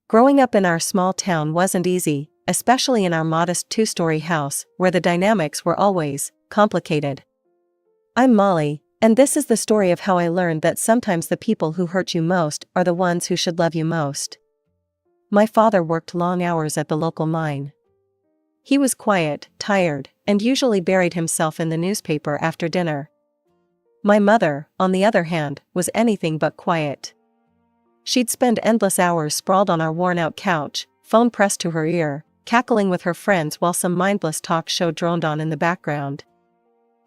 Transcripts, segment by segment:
Growing up in our small town wasn't easy, especially in our modest two-story house, where the dynamics were always complicated. I'm Molly, and this is the story of how I learned that sometimes the people who hurt you most are the ones who should love you most. My father worked long hours at the local mine. He was quiet, tired, and usually buried himself in the newspaper after dinner. My mother, on the other hand, was anything but quiet. She'd spend endless hours sprawled on our worn-out couch, phone pressed to her ear, cackling with her friends while some mindless talk show droned on in the background.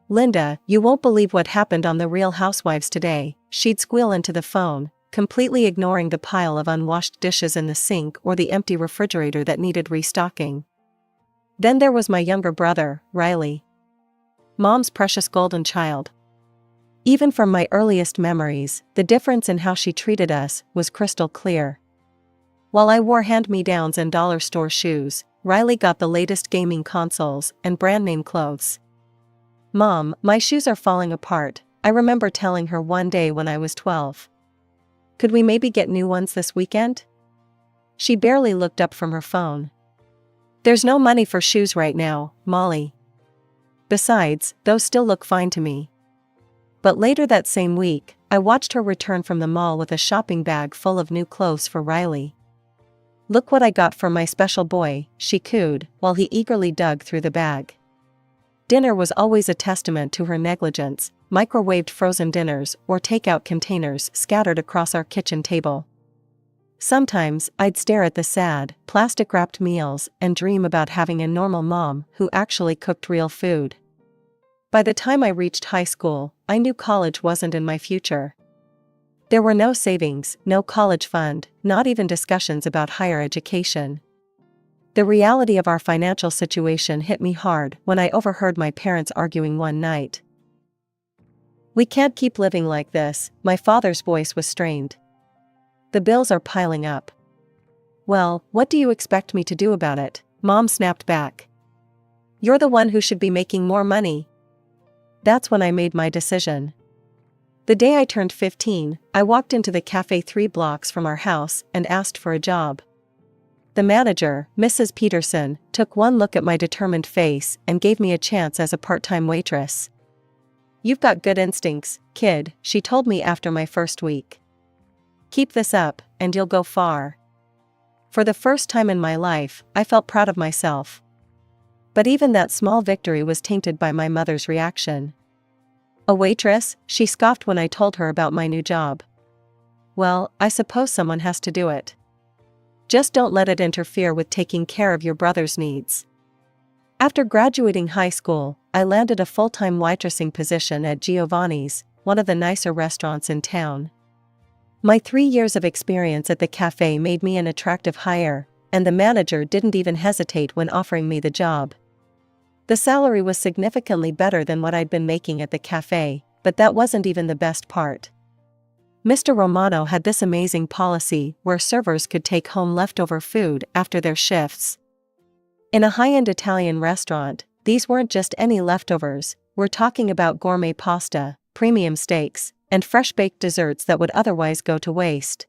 "Linda, you won't believe what happened on The Real Housewives today," she'd squeal into the phone, completely ignoring the pile of unwashed dishes in the sink or the empty refrigerator that needed restocking. Then there was my younger brother, Riley. Mom's precious golden child. Even from my earliest memories, the difference in how she treated us was crystal clear. While I wore hand-me-downs and dollar store shoes, Riley got the latest gaming consoles and brand-name clothes. "Mom, my shoes are falling apart," I remember telling her one day when I was 12. "Could we maybe get new ones this weekend?" She barely looked up from her phone. "There's no money for shoes right now, Molly. Besides, those still look fine to me." But later that same week, I watched her return from the mall with a shopping bag full of new clothes for Riley. "Look what I got for my special boy," she cooed, while he eagerly dug through the bag. Dinner was always a testament to her negligence, microwaved frozen dinners or takeout containers scattered across our kitchen table. Sometimes, I'd stare at the sad, plastic-wrapped meals and dream about having a normal mom who actually cooked real food. By the time I reached high school, I knew college wasn't in my future. There were no savings, no college fund, not even discussions about higher education. The reality of our financial situation hit me hard when I overheard my parents arguing one night. "We can't keep living like this," my father's voice was strained. "The bills are piling up." "Well, what do you expect me to do about it?" Mom snapped back. "You're the one who should be making more money." That's when I made my decision. The day I turned 15, I walked into the cafe 3 blocks from our house and asked for a job. The manager, Mrs. Peterson, took one look at my determined face and gave me a chance as a part-time waitress. "You've got good instincts, kid," she told me after my first week. "Keep this up, and you'll go far." For the first time in my life, I felt proud of myself. But even that small victory was tainted by my mother's reaction. "A waitress?" she scoffed when I told her about my new job. "Well, I suppose someone has to do it. Just don't let it interfere with taking care of your brother's needs." After graduating high school, I landed a full-time waitressing position at Giovanni's, one of the nicer restaurants in town. My 3 years of experience at the cafe made me an attractive hire, and the manager didn't even hesitate when offering me the job. The salary was significantly better than what I'd been making at the cafe, but that wasn't even the best part. Mr. Romano had this amazing policy where servers could take home leftover food after their shifts. In a high-end Italian restaurant, these weren't just any leftovers, we're talking about gourmet pasta, premium steaks, and fresh-baked desserts that would otherwise go to waste.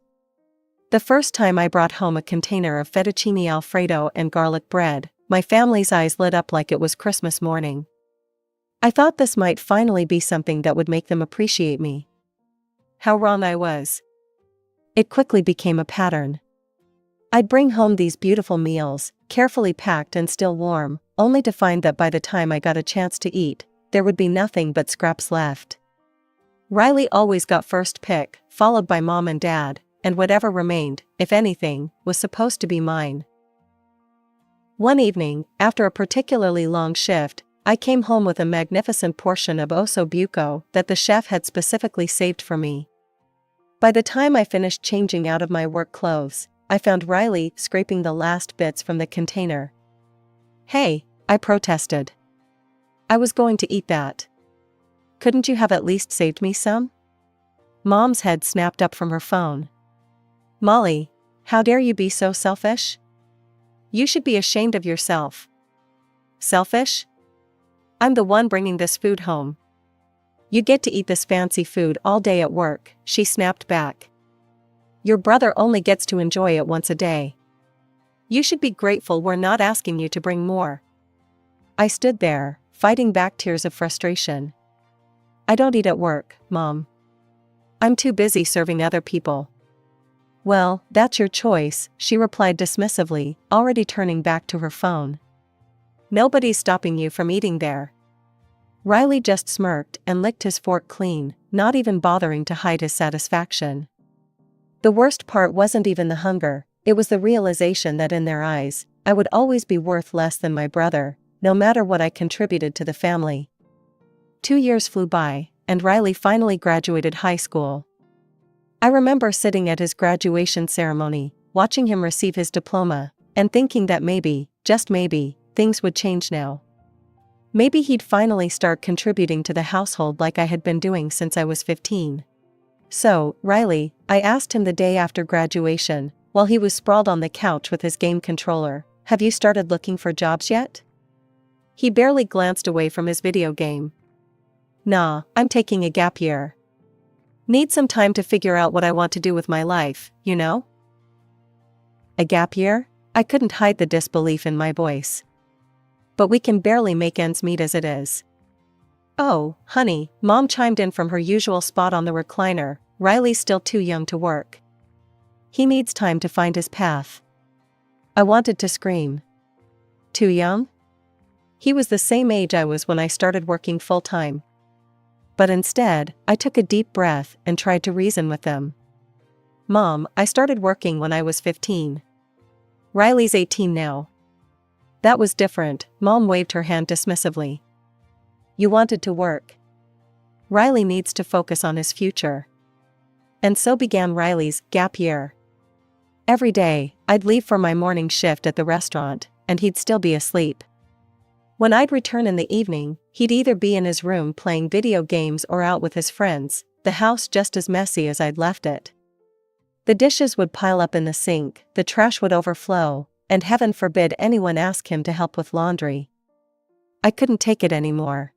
The first time I brought home a container of fettuccine alfredo and garlic bread, my family's eyes lit up like it was Christmas morning. I thought this might finally be something that would make them appreciate me. How wrong I was. It quickly became a pattern. I'd bring home these beautiful meals, carefully packed and still warm, only to find that by the time I got a chance to eat, there would be nothing but scraps left. Riley always got first pick, followed by Mom and Dad, and whatever remained, if anything, was supposed to be mine. One evening, after a particularly long shift, I came home with a magnificent portion of osso buco that the chef had specifically saved for me. By the time I finished changing out of my work clothes, I found Riley scraping the last bits from the container. "Hey," I protested. "I was going to eat that. Couldn't you have at least saved me some?" Mom's head snapped up from her phone. "Molly, how dare you be so selfish? You should be ashamed of yourself." "Selfish? I'm the one bringing this food home. You get to eat this fancy food all day at work," she snapped back. "Your brother only gets to enjoy it once a day." You should be grateful we're not asking you to bring more. I stood there, fighting back tears of frustration. I don't eat at work, Mom. I'm too busy serving other people. Well, that's your choice, she replied dismissively, already turning back to her phone. Nobody's stopping you from eating there. Riley just smirked and licked his fork clean, not even bothering to hide his satisfaction. The worst part wasn't even the hunger, it was the realization that in their eyes, I would always be worth less than my brother, no matter what I contributed to the family. 2 years flew by, and Riley finally graduated high school. I remember sitting at his graduation ceremony, watching him receive his diploma, and thinking that maybe, just maybe, things would change now. Maybe he'd finally start contributing to the household like I had been doing since I was 15. So, Riley, I asked him the day after graduation, while he was sprawled on the couch with his game controller, have you started looking for jobs yet? He barely glanced away from his video game. Nah, I'm taking a gap year. Need some time to figure out what I want to do with my life, you know? A gap year? I couldn't hide the disbelief in my voice. But we can barely make ends meet as it is. Oh, honey, Mom chimed in from her usual spot on the recliner, Riley's still too young to work. He needs time to find his path. I wanted to scream. Too young? He was the same age I was when I started working full-time. But instead, I took a deep breath and tried to reason with them. Mom, I started working when I was 15. Riley's 18 now. That was different, Mom waved her hand dismissively. You wanted to work. Riley needs to focus on his future. And so began Riley's gap year. Every day, I'd leave for my morning shift at the restaurant, and he'd still be asleep. When I'd return in the evening, he'd either be in his room playing video games or out with his friends, the house just as messy as I'd left it. The dishes would pile up in the sink, the trash would overflow, and heaven forbid anyone ask him to help with laundry. I couldn't take it anymore.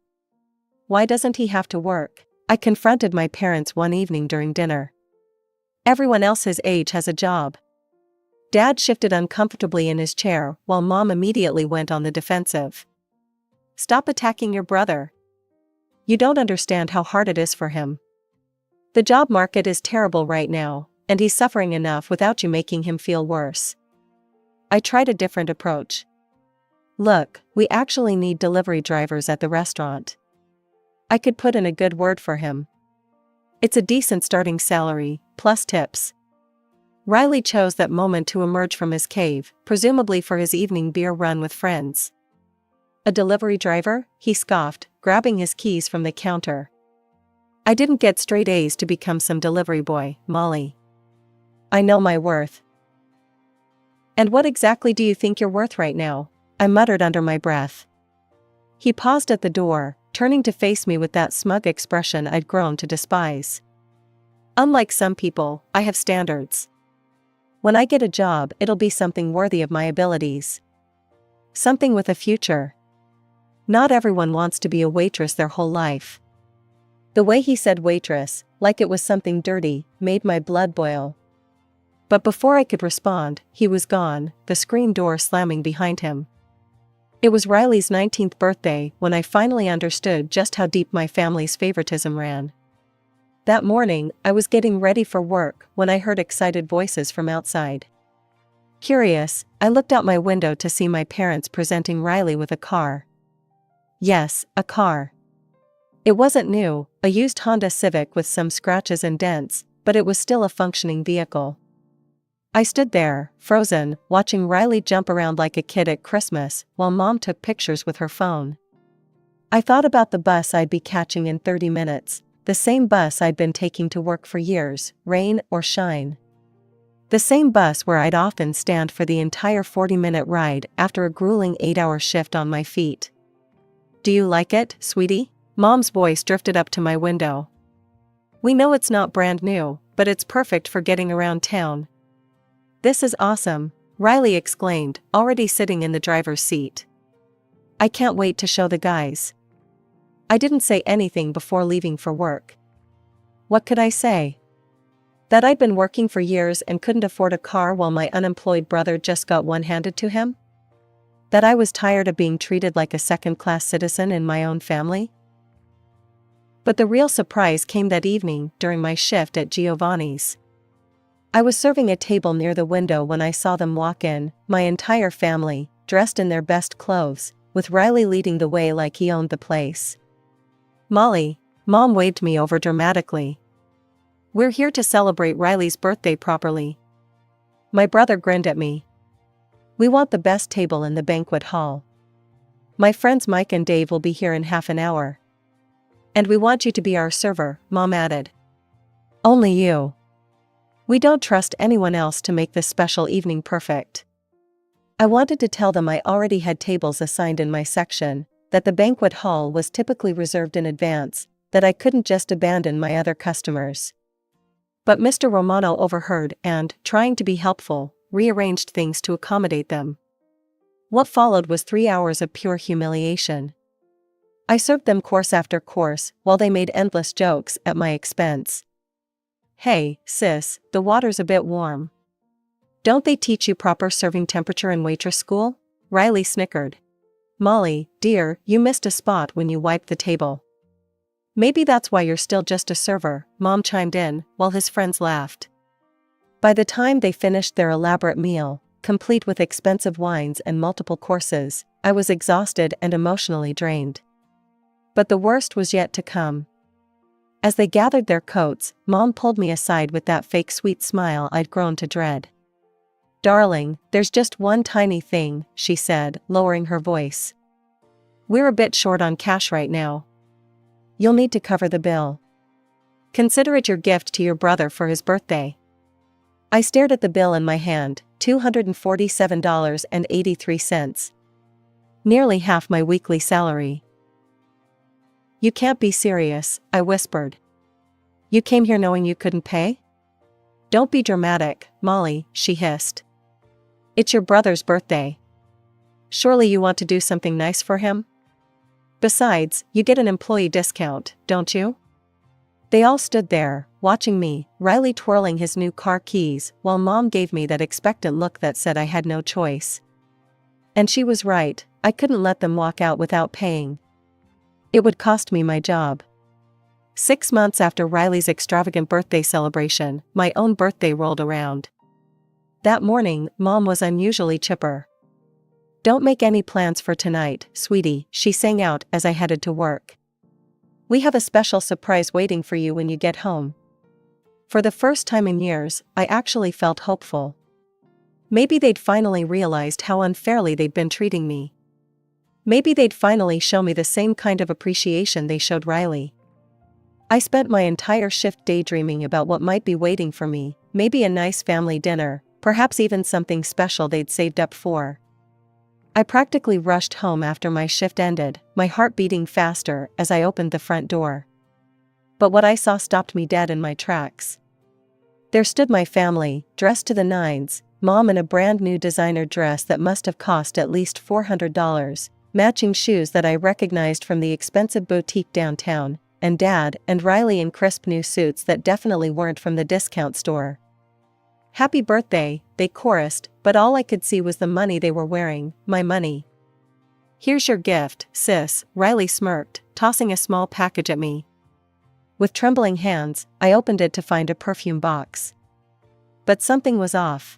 Why doesn't he have to work? I confronted my parents one evening during dinner. Everyone else his age has a job. Dad shifted uncomfortably in his chair while Mom immediately went on the defensive. Stop attacking your brother. You don't understand how hard it is for him. The job market is terrible right now, and he's suffering enough without you making him feel worse. I tried a different approach. Look, we actually need delivery drivers at the restaurant. I could put in a good word for him. It's a decent starting salary, plus tips. Riley chose that moment to emerge from his cave, presumably for his evening beer run with friends. A delivery driver? He scoffed, grabbing his keys from the counter. I didn't get straight A's to become some delivery boy, Molly. I know my worth. And what exactly do you think you're worth right now? I muttered under my breath. He paused at the door, turning to face me with that smug expression I'd grown to despise. Unlike some people, I have standards. When I get a job, it'll be something worthy of my abilities. Something with a future. Not everyone wants to be a waitress their whole life. The way he said waitress, like it was something dirty, made my blood boil. But before I could respond, he was gone, the screen door slamming behind him. It was Riley's 19th birthday when I finally understood just how deep my family's favoritism ran. That morning, I was getting ready for work when I heard excited voices from outside. Curious, I looked out my window to see my parents presenting Riley with a car. Yes, a car. It wasn't new, a used Honda Civic with some scratches and dents, but it was still a functioning vehicle. I stood there, frozen, watching Riley jump around like a kid at Christmas while Mom took pictures with her phone. I thought about the bus I'd be catching in 30 minutes, the same bus I'd been taking to work for years, rain or shine. The same bus where I'd often stand for the entire 40-minute ride after a grueling 8-hour shift on my feet. Do you like it, sweetie? Mom's voice drifted up to my window. We know it's not brand new, but it's perfect for getting around town. This is awesome, Riley exclaimed, already sitting in the driver's seat. I can't wait to show the guys. I didn't say anything before leaving for work. What could I say? That I'd been working for years and couldn't afford a car while my unemployed brother just got one handed to him? That I was tired of being treated like a second-class citizen in my own family? But the real surprise came that evening during my shift at Giovanni's. I was serving a table near the window when I saw them walk in, my entire family, dressed in their best clothes, with Riley leading the way like he owned the place. "Molly," Mom waved me over dramatically. "We're here to celebrate Riley's birthday properly." My brother grinned at me. "We want the best table in the banquet hall. My friends Mike and Dave will be here in half an hour. And we want you to be our server," Mom added. "Only you. We don't trust anyone else to make this special evening perfect." I wanted to tell them I already had tables assigned in my section, that the banquet hall was typically reserved in advance, that I couldn't just abandon my other customers. But Mr. Romano overheard and, trying to be helpful, rearranged things to accommodate them. What followed was 3 hours of pure humiliation. I served them course after course, while they made endless jokes at my expense. "Hey, sis, the water's a bit warm. Don't they teach you proper serving temperature in waitress school?" Riley snickered. "Molly, dear, you missed a spot when you wiped the table." "Maybe that's why you're still just a server," Mom chimed in, while his friends laughed. By the time they finished their elaborate meal, complete with expensive wines and multiple courses, I was exhausted and emotionally drained. But the worst was yet to come. As they gathered their coats, Mom pulled me aside with that fake sweet smile I'd grown to dread. "Darling, there's just one tiny thing," she said, lowering her voice. "We're a bit short on cash right now. You'll need to cover the bill. Consider it your gift to your brother for his birthday." I stared at the bill in my hand, $247.83. Nearly half my weekly salary. "You can't be serious," I whispered. "You came here knowing you couldn't pay?" "Don't be dramatic, Molly," she hissed. "It's your brother's birthday. Surely you want to do something nice for him? Besides, you get an employee discount, don't you?" They all stood there, watching me, Riley twirling his new car keys, while Mom gave me that expectant look that said I had no choice. And she was right, I couldn't let them walk out without paying. It would cost me my job. 6 months after Riley's extravagant birthday celebration, my own birthday rolled around. That morning, Mom was unusually chipper. "Don't make any plans for tonight, sweetie," she sang out as I headed to work. "We have a special surprise waiting for you when you get home." For the first time in years, I actually felt hopeful. Maybe they'd finally realized how unfairly they'd been treating me. Maybe they'd finally show me the same kind of appreciation they showed Riley. I spent my entire shift daydreaming about what might be waiting for me, maybe a nice family dinner, perhaps even something special they'd saved up for. I practically rushed home after my shift ended, my heart beating faster as I opened the front door. But what I saw stopped me dead in my tracks. There stood my family, dressed to the nines, Mom in a brand new designer dress that must have cost at least $400, matching shoes that I recognized from the expensive boutique downtown, and Dad and Riley in crisp new suits that definitely weren't from the discount store. "Happy birthday," they chorused, but all I could see was the money they were wearing, my money. "Here's your gift, sis," Riley smirked, tossing a small package at me. With trembling hands, I opened it to find a perfume box. But something was off.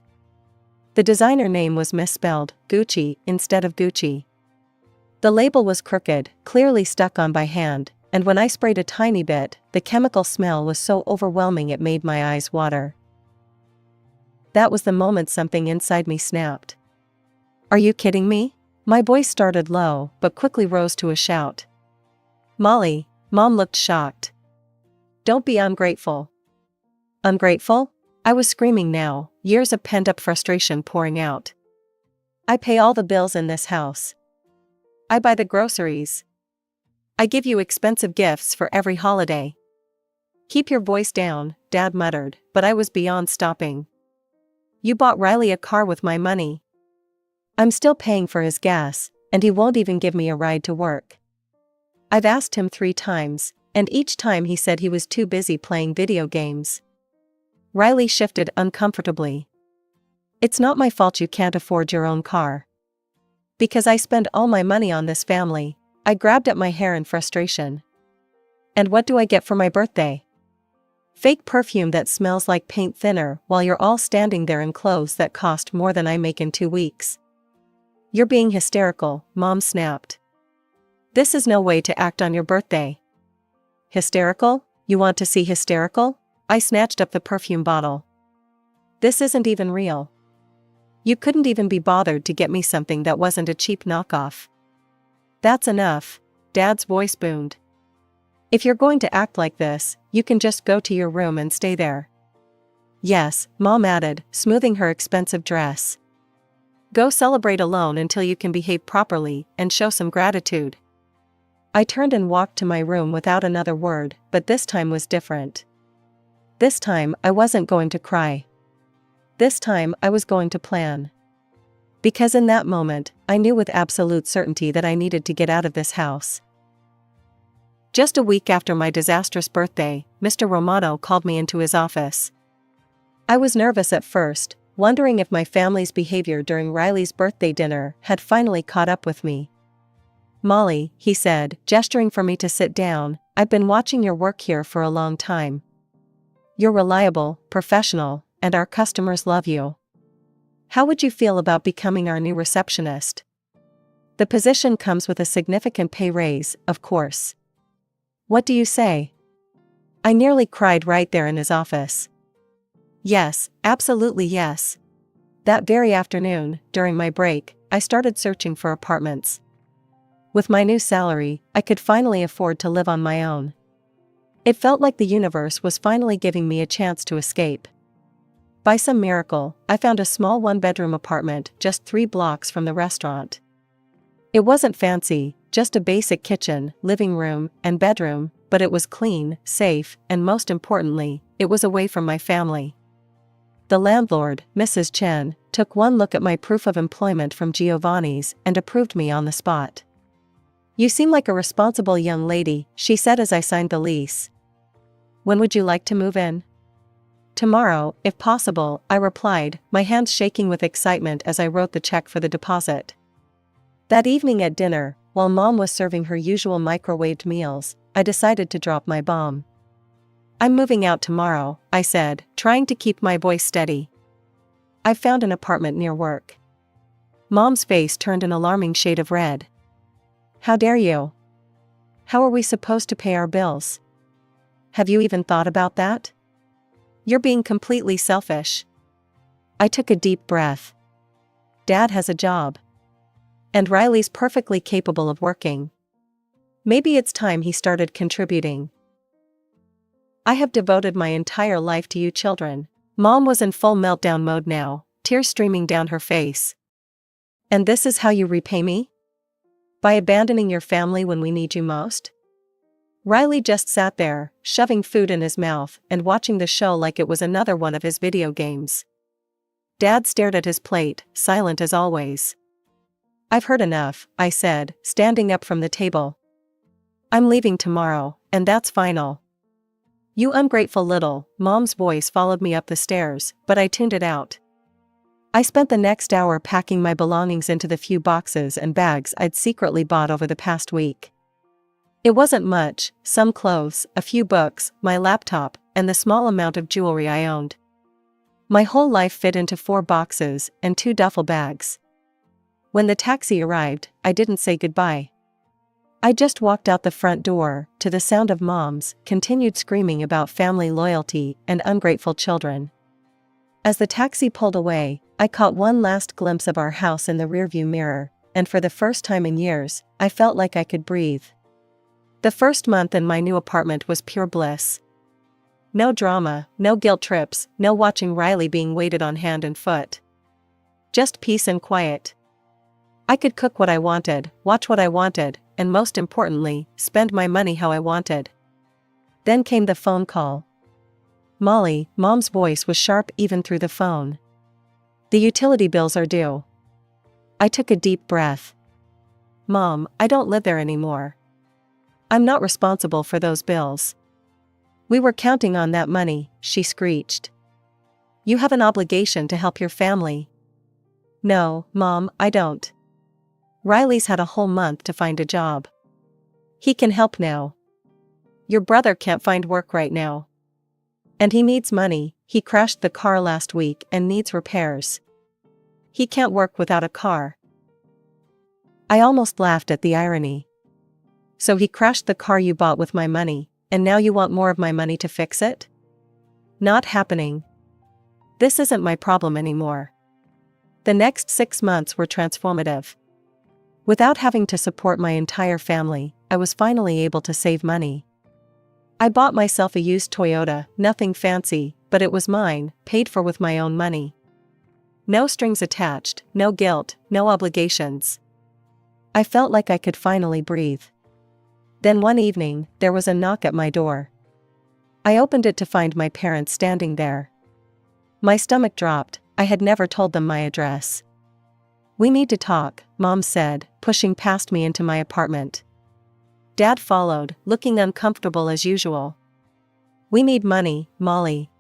The designer name was misspelled, Gucci, instead of Gucci. The label was crooked, clearly stuck on by hand, and when I sprayed a tiny bit, the chemical smell was so overwhelming it made my eyes water. That was the moment something inside me snapped. "Are you kidding me?" My voice started low, but quickly rose to a shout. "Molly," Mom looked shocked. "Don't be ungrateful." "Ungrateful?" I was screaming now, years of pent-up frustration pouring out. "I pay all the bills in this house. I buy the groceries. I give you expensive gifts for every holiday." "Keep your voice down," Dad muttered, but I was beyond stopping. "You bought Riley a car with my money. I'm still paying for his gas, and he won't even give me a ride to work. I've asked him 3 times, and each time he said he was too busy playing video games. Riley shifted uncomfortably. It's not my fault you can't afford your own car. Because I spend all my money on this family. I grabbed at my hair in frustration. And what do I get for my birthday? Fake perfume that smells like paint thinner while you're all standing there in clothes that cost more than I make in 2 weeks. You're being hysterical, Mom snapped. This is no way to act on your birthday. Hysterical? You want to see hysterical? I snatched up the perfume bottle. This isn't even real. You couldn't even be bothered to get me something that wasn't a cheap knockoff. That's enough, Dad's voice boomed. If you're going to act like this, you can just go to your room and stay there. Yes, Mom added, smoothing her expensive dress. Go celebrate alone until you can behave properly and show some gratitude. I turned and walked to my room without another word, but this time was different. This time I wasn't going to cry. This time I was going to plan. Because in that moment, I knew with absolute certainty that I needed to get out of this house. Just a week after my disastrous birthday, Mr. Romano called me into his office. I was nervous at first, wondering if my family's behavior during Riley's birthday dinner had finally caught up with me. Molly, he said, gesturing for me to sit down, I've been watching your work here for a long time. You're reliable, professional, and our customers love you. How would you feel about becoming our new receptionist? The position comes with a significant pay raise, of course. What do you say? I nearly cried right there in his office. Yes, absolutely yes. That very afternoon, during my break, I started searching for apartments. With my new salary, I could finally afford to live on my own. It felt like the universe was finally giving me a chance to escape. By some miracle, I found a small one-bedroom apartment just 3 blocks from the restaurant. It wasn't fancy, just a basic kitchen, living room, and bedroom, but it was clean, safe, and most importantly, it was away from my family. The landlord, Mrs. Chen, took one look at my proof of employment from Giovanni's and approved me on the spot. You seem like a responsible young lady, she said as I signed the lease. When would you like to move in? Tomorrow, if possible, I replied, my hands shaking with excitement as I wrote the check for the deposit. That evening at dinner, while Mom was serving her usual microwaved meals, I decided to drop my bomb. I'm moving out tomorrow, I said, trying to keep my voice steady. I've found an apartment near work. Mom's face turned an alarming shade of red. How dare you? How are we supposed to pay our bills? Have you even thought about that? You're being completely selfish. I took a deep breath. Dad has a job. And Riley's perfectly capable of working. Maybe it's time he started contributing. I have devoted my entire life to you children. Mom was in full meltdown mode now, tears streaming down her face. And this is how you repay me? By abandoning your family when we need you most? Riley just sat there, shoving food in his mouth and watching the show like it was another one of his video games. Dad stared at his plate, silent as always. I've heard enough, I said, standing up from the table. I'm leaving tomorrow, and that's final. You ungrateful little, Mom's voice followed me up the stairs, but I tuned it out. I spent the next hour packing my belongings into the few boxes and bags I'd secretly bought over the past week. It wasn't much, some clothes, a few books, my laptop, and the small amount of jewelry I owned. My whole life fit into 4 boxes and 2 duffel bags. When the taxi arrived, I didn't say goodbye. I just walked out the front door, to the sound of Mom's continued screaming about family loyalty and ungrateful children. As the taxi pulled away, I caught one last glimpse of our house in the rearview mirror, and for the first time in years, I felt like I could breathe. The first month in my new apartment was pure bliss. No drama, no guilt trips, no watching Riley being waited on hand and foot. Just peace and quiet. I could cook what I wanted, watch what I wanted, and most importantly, spend my money how I wanted. Then came the phone call. Molly, Mom's voice was sharp even through the phone. The utility bills are due. I took a deep breath. Mom, I don't live there anymore. I'm not responsible for those bills. We were counting on that money, she screeched. You have an obligation to help your family. No, Mom, I don't. Riley's had a whole month to find a job. He can help now. Your brother can't find work right now. And he needs money, he crashed the car last week and needs repairs. He can't work without a car. I almost laughed at the irony. So he crashed the car you bought with my money, and now you want more of my money to fix it? Not happening. This isn't my problem anymore. The next 6 months were transformative. Without having to support my entire family, I was finally able to save money. I bought myself a used Toyota, nothing fancy, but it was mine, paid for with my own money. No strings attached, no guilt, no obligations. I felt like I could finally breathe. Then one evening, there was a knock at my door. I opened it to find my parents standing there. My stomach dropped, I had never told them my address. "We need to talk," Mom said, pushing past me into my apartment. Dad followed, looking uncomfortable as usual. "We need money, Molly.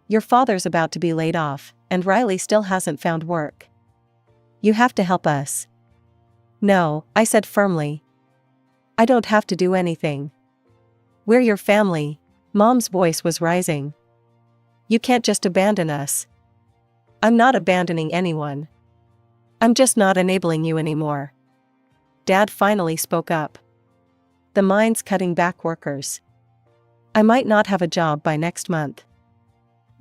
Your father's about to be laid off, and Riley still hasn't found work. You have to help us." "No," I said firmly. "I don't have to do anything. We're your family." Mom's voice was rising. "You can't just abandon us." "I'm not abandoning anyone. I'm just not enabling you anymore." Dad finally spoke up. "The mine's cutting back workers. I might not have a job by next month."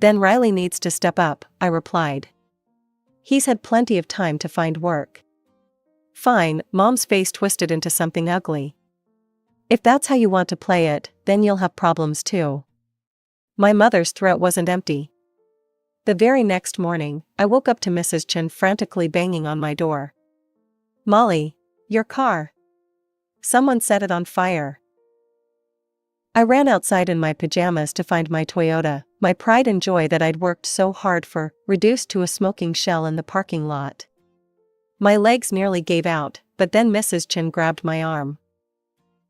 "Then Riley needs to step up," I replied. "He's had plenty of time to find work." "Fine," Mom's face twisted into something ugly. "If that's how you want to play it, then you'll have problems too." My mother's throat wasn't empty. The very next morning, I woke up to Mrs. Chen frantically banging on my door. "Molly, your car. Someone set it on fire." I ran outside in my pajamas to find my Toyota, my pride and joy that I'd worked so hard for, reduced to a smoking shell in the parking lot. My legs nearly gave out, but then Mrs. Chen grabbed my arm.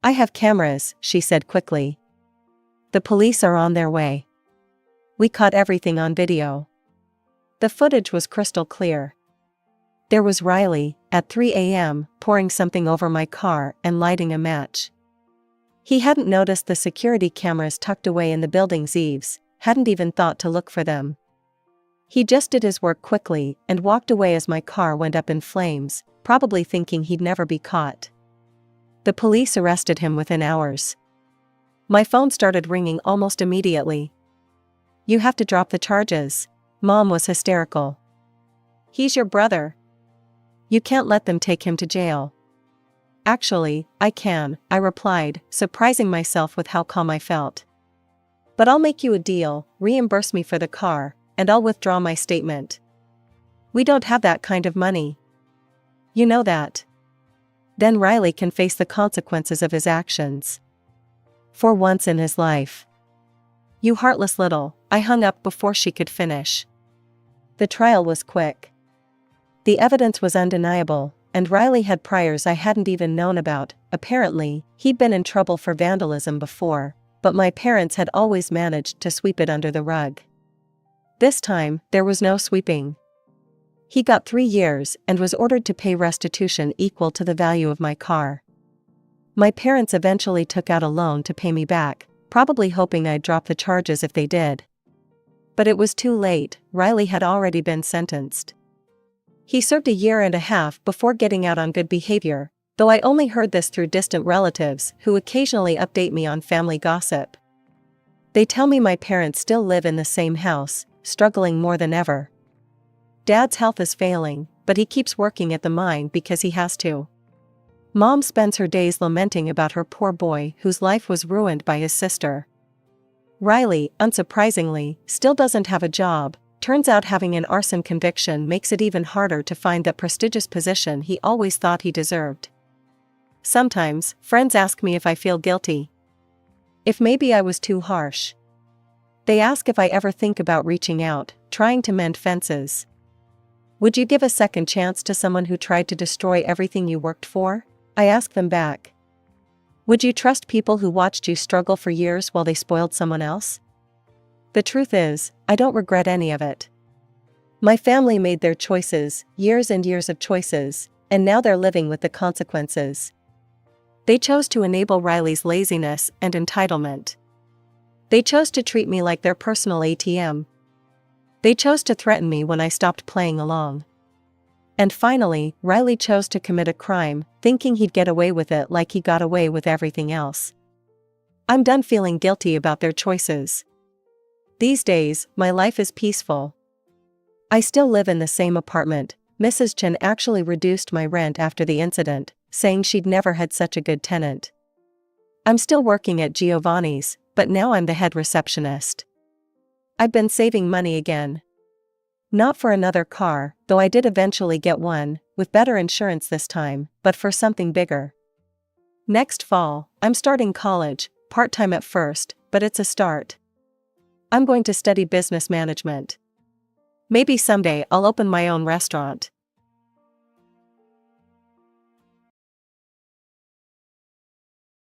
"I have cameras," she said quickly. "The police are on their way. We caught everything on video." The footage was crystal clear. There was Riley, at 3 a.m., pouring something over my car and lighting a match. He hadn't noticed the security cameras tucked away in the building's eaves, hadn't even thought to look for them. He just did his work quickly and walked away as my car went up in flames, probably thinking he'd never be caught. The police arrested him within hours. My phone started ringing almost immediately. "You have to drop the charges." Mom was hysterical. "He's your brother. You can't let them take him to jail." "Actually, I can," I replied, surprising myself with how calm I felt. "But I'll make you a deal, reimburse me for the car, and I'll withdraw my statement." "We don't have that kind of money." "You know that." "Then Riley can face the consequences of his actions. For once in his life." "You heartless little," I hung up before she could finish. The trial was quick. The evidence was undeniable, and Riley had priors I hadn't even known about. Apparently, he'd been in trouble for vandalism before, but my parents had always managed to sweep it under the rug. This time, there was no sweeping. He got 3 years and was ordered to pay restitution equal to the value of my car. My parents eventually took out a loan to pay me back, probably hoping I'd drop the charges if they did. But it was too late, Riley had already been sentenced. He served a year and a half before getting out on good behavior, though I only heard this through distant relatives who occasionally update me on family gossip. They tell me my parents still live in the same house, struggling more than ever. Dad's health is failing, but he keeps working at the mine because he has to. Mom spends her days lamenting about her poor boy whose life was ruined by his sister. Riley, unsurprisingly, still doesn't have a job. Turns out having an arson conviction makes it even harder to find that prestigious position he always thought he deserved. Sometimes, friends ask me if I feel guilty. If maybe I was too harsh. They ask if I ever think about reaching out, trying to mend fences. Would you give a second chance to someone who tried to destroy everything you worked for? I ask them back. Would you trust people who watched you struggle for years while they spoiled someone else? The truth is, I don't regret any of it. My family made their choices, years and years of choices, and now they're living with the consequences. They chose to enable Riley's laziness and entitlement. They chose to treat me like their personal ATM. They chose to threaten me when I stopped playing along. And finally, Riley chose to commit a crime, thinking he'd get away with it like he got away with everything else. I'm done feeling guilty about their choices. These days, my life is peaceful. I still live in the same apartment. Mrs. Chen actually reduced my rent after the incident, saying she'd never had such a good tenant. I'm still working at Giovanni's, but now I'm the head receptionist. I've been saving money again. Not for another car, though I did eventually get one, with better insurance this time, but for something bigger. Next fall, I'm starting college, part-time at first, but it's a start. I'm going to study business management. Maybe someday I'll open my own restaurant.